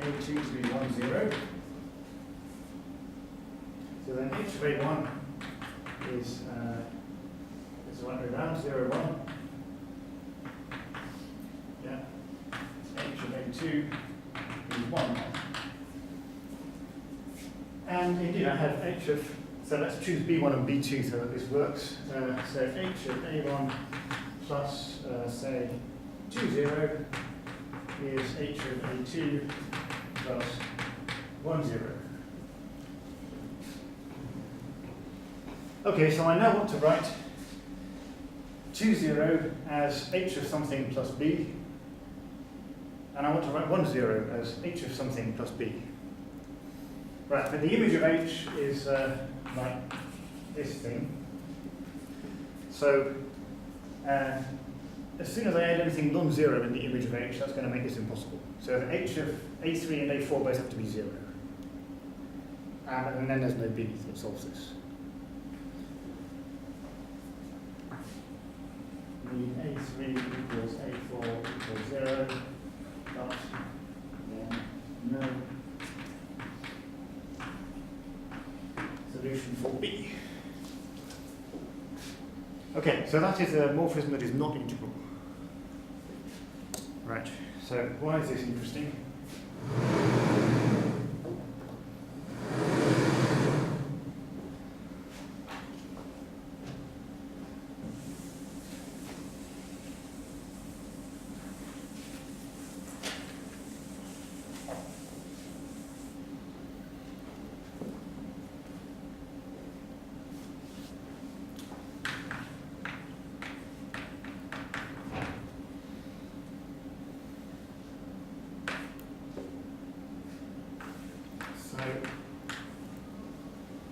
A2 to be 1, 0. So then h of A1 is, it's the right way around, 0, 1. Yeah. H of A2 is 1. And indeed I have h of, so let's choose B1 and B2 so that this works. So h of A1 plus, say, 2, 0 is h of A2 plus 1, 0. Okay, so I now want to write 2, 0 as h of something plus b, and I want to write 1, 0 as h of something plus b. Right, but the image of h is like this thing. So as soon as I add anything non-zero in the image of h, that's going to make this impossible. So the h of A3 and A4 both have to be 0. And then there's no b that solves this. A3 equals A4 equals 0, but then no solution for B. Okay, so that is a morphism that is not integral. Right, so why is this interesting?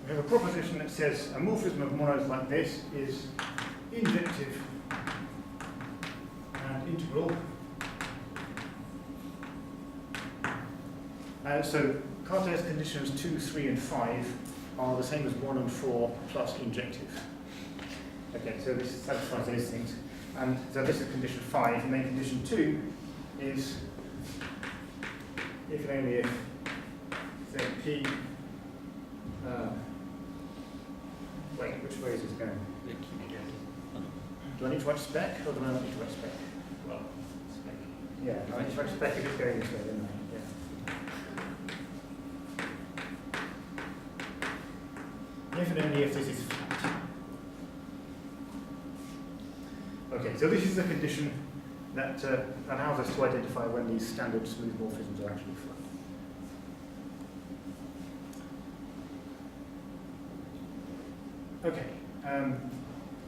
We have a proposition that says a morphism of monoids like this is injective and integral. So Cartesian conditions 2, 3, and 5 are the same as 1 and 4 plus injective. Okay, so this satisfies those things. And so this is condition 5, and then condition 2 is if and only if say P. Wait, which way is this going? Do I need to write spec or do I not need to write spec? Well, spec. Yeah, I need to write spec if it's going this way, don't I? Yeah. If and only if this is flat. Okay, so this is the condition that allows us to identify when these standard smooth morphisms are actually flat. Okay,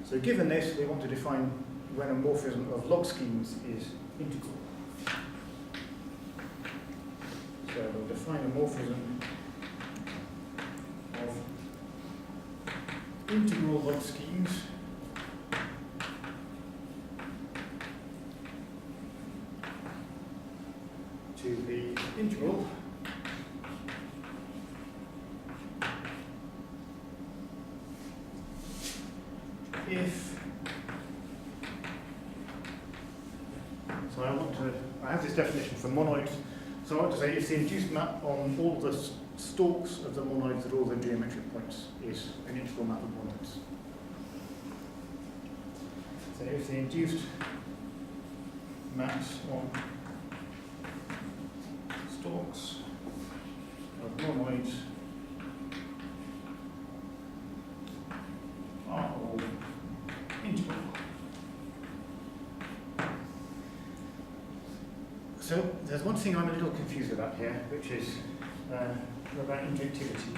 so given this, we want to define when a morphism of log schemes is integral. So we'll define a morphism of integral log schemes to be integral if, so I have this definition for monoids, so I want to say if the induced map on all the stalks of the monoids at all the geometric points is an integral map of monoids. So if the induced maps on stalks of monoids are all integral. So there's one thing I'm a little confused about here, which is about injectivity.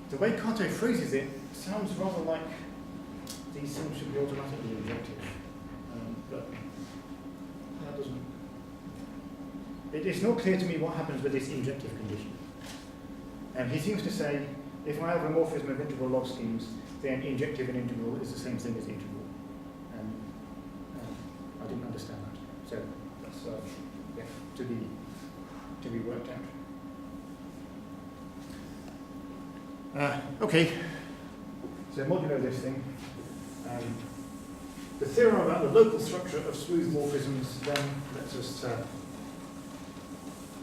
The way Kate phrases it sounds rather like these things should be automatically injective, but that doesn't. It's not clear to me what happens with this injective condition. He seems to say if I have a morphism of integral log schemes, then injective and integral is the same thing as integral. I didn't understand that, so that's yeah, to be worked out. Okay, so modulo this thing. the theorem about the local structure of smooth morphisms then lets us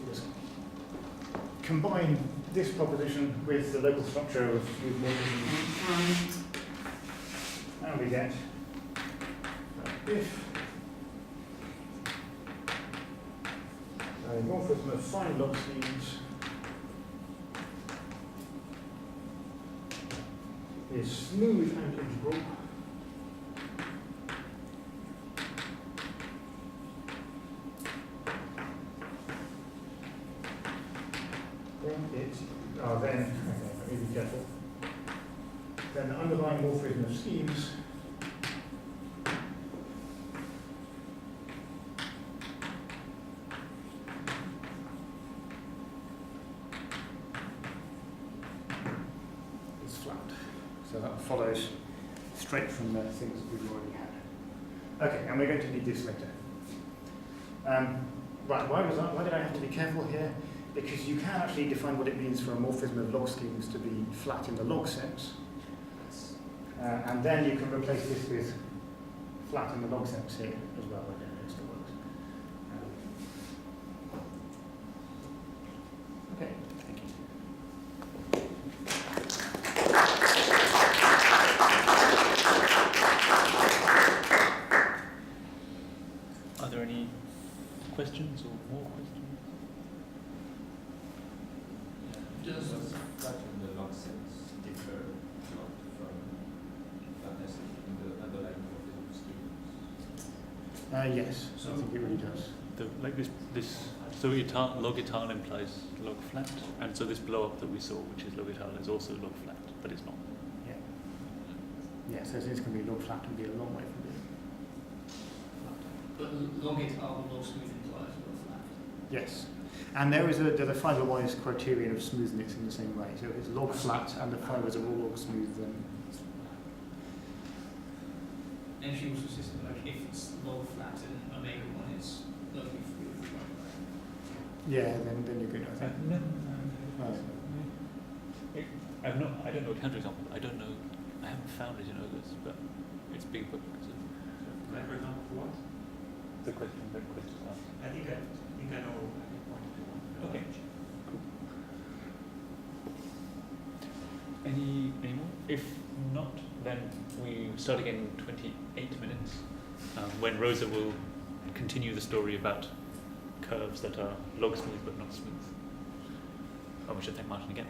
just combine this proposition with the local structure of smooth morphisms. And we get if a morphism of fine log schemes is smooth and integral, then let me be careful. Then the underlying morphism of schemes is flat. So that follows straight from the things that we've already had. Okay, and we're going to need this later. Right, why did I have to be careful here? Because you can actually define what it means for a morphism of log schemes to be flat in the log sense. And then you can replace this with flat in the log sense here as well. I don't know if it still works. Okay, thank you. Are there any questions or more questions? Does flat in the log sense differ a lot from flatness in the underlying morphism schemes? Yes, so I think it really does. Like this, so log etale implies log flat, and so this blow up that we saw, which is log etale, is also log flat, but it's not. Yeah. Yeah, so this can be log flat and be a long way from being flat. But log etale, log smooth implies log flat. Yes. And there's a fibre-wise criterion of smoothness in the same way. So if it's log flat and the fibres are all log smooth, then And she also says that, like, if it's log flat and omega 1 is log smooth, yeah, then you're good, I think. I don't know a counterexample. I don't know. I haven't found it in others, but it's big book. So. Like, for example, for what? The question that Chris asked. I think I know. Okay. Cool. Any more? If not, then we start again in 28 minutes, when Rosa will continue the story about curves that are log smooth but not smooth. I wish to thank Martin again.